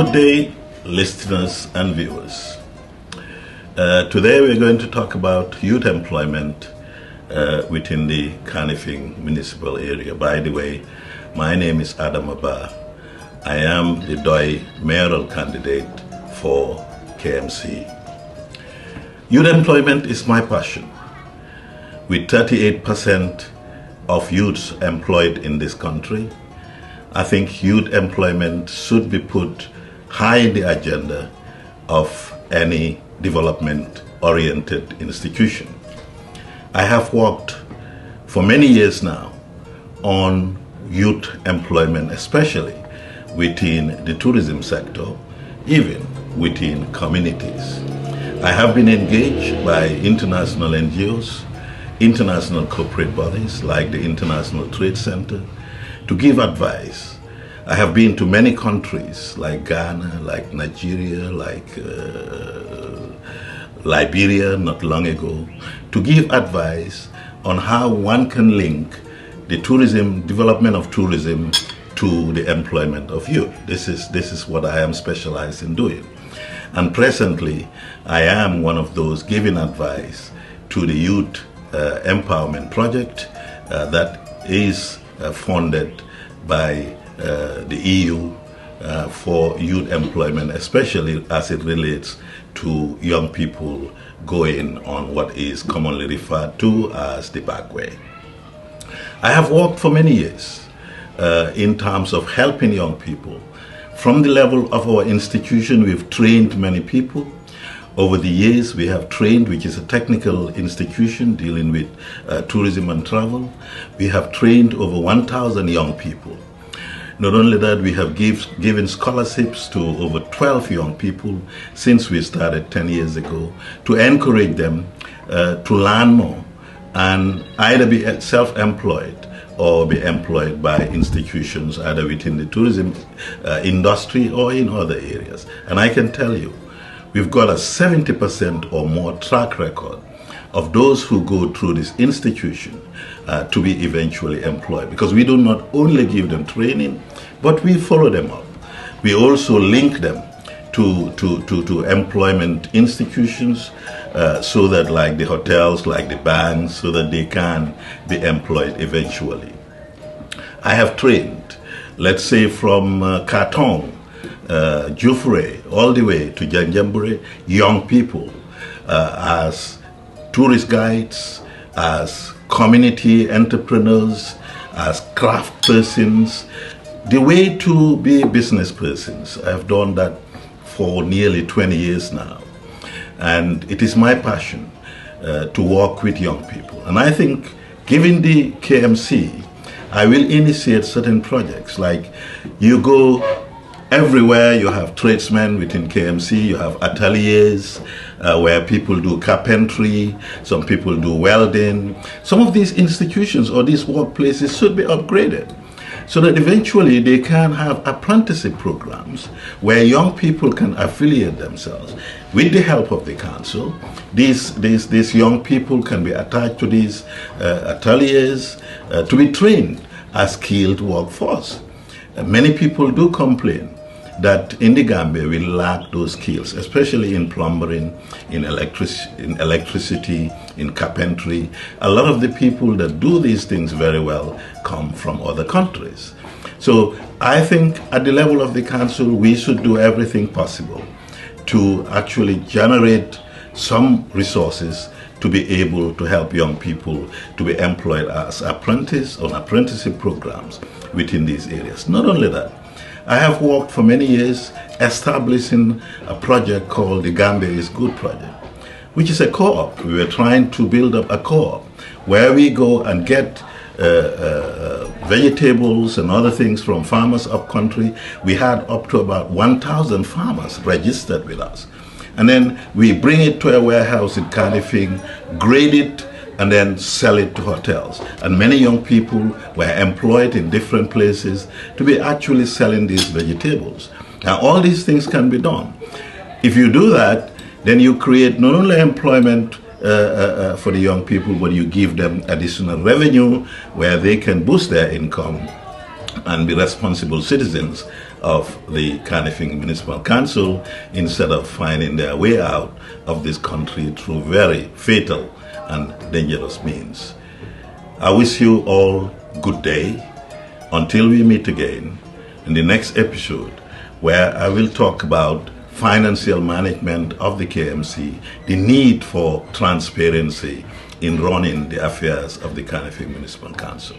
Good day, listeners and viewers. Today we're going to talk about youth employment within the Kanifing municipal area. By the way, my name is Adama. I am the PDOIS Mayoral candidate for KMC. Youth employment is my passion. With 38% of youths employed in this country, I think youth employment should be put high in the agenda of any development-oriented institution. I have worked for many years now on youth employment, especially within the tourism sector, even within communities. I have been engaged by international NGOs, international corporate bodies like the International Trade Center to give advice. I have been to many countries like Ghana, like Nigeria, like Liberia not long ago, to give advice on how one can link the tourism, development of tourism to the employment of youth. This is what I am specialized in doing. And presently, I am one of those giving advice to the Youth Empowerment Project that is funded by the EU for youth employment, especially as it relates to young people going on what is commonly referred to as the back way. I have worked for many years in terms of helping young people. From the level of our institution, we've trained many people. Over the years, we have trained, which is a technical institution dealing with tourism and travel. We have trained over 1,000 young people. Not only that, we have given scholarships to over 12 young people since we started 10 years ago to encourage them to learn more and either be self-employed or be employed by institutions either within the tourism industry or in other areas. And I can tell you, we've got a 70% or more track record of those who go through this institution to be eventually employed, because we do not only give them training, but we follow them up. We also link them to employment institutions so that, like the hotels, like the banks, so that they can be employed eventually. I have trained, let's say from Katong, Jufre, all the way to Janjambure, young people as tourist guides, as community entrepreneurs, as craft persons, the way to be business persons. I've done that for nearly 20 years now. And it is my passion to work with young people. And I think, given the KMC, I will initiate certain projects. Like, you go everywhere, you have tradesmen within KMC, you have ateliers where people do carpentry, some people do welding. Some of these institutions or these workplaces should be upgraded so that eventually they can have apprenticeship programs where young people can affiliate themselves. With the help of the council, these young people can be attached to these ateliers to be trained as skilled workforce. Many people do complain that in the Gambia we lack those skills, especially in plumbing, in electricity, in carpentry. A lot of the people that do these things very well come from other countries. So I think at the level of the council, we should do everything possible to actually generate some resources to be able to help young people to be employed as apprentice on apprenticeship programs within these areas. Not only that, I have worked for many years establishing a project called the Gambia is Good project, which is a co-op. We were trying to build up a co-op where we go and get vegetables and other things from farmers up country. We had up to about 1,000 farmers registered with us. And then we bring it to a warehouse in Kanifing, grade it, and then sell it to hotels. And many young people were employed in different places to be actually selling these vegetables. Now, all these things can be done. If you do that, then you create not only employment for the young people, but you give them additional revenue where they can boost their income and be responsible citizens of the Kanifing Municipal Council instead of finding their way out of this country through very fatal and dangerous means. I wish you all good day until we meet again in the next episode, where I will talk about financial management of the KMC, the need for transparency in running the affairs of the Kanifing Municipal Council.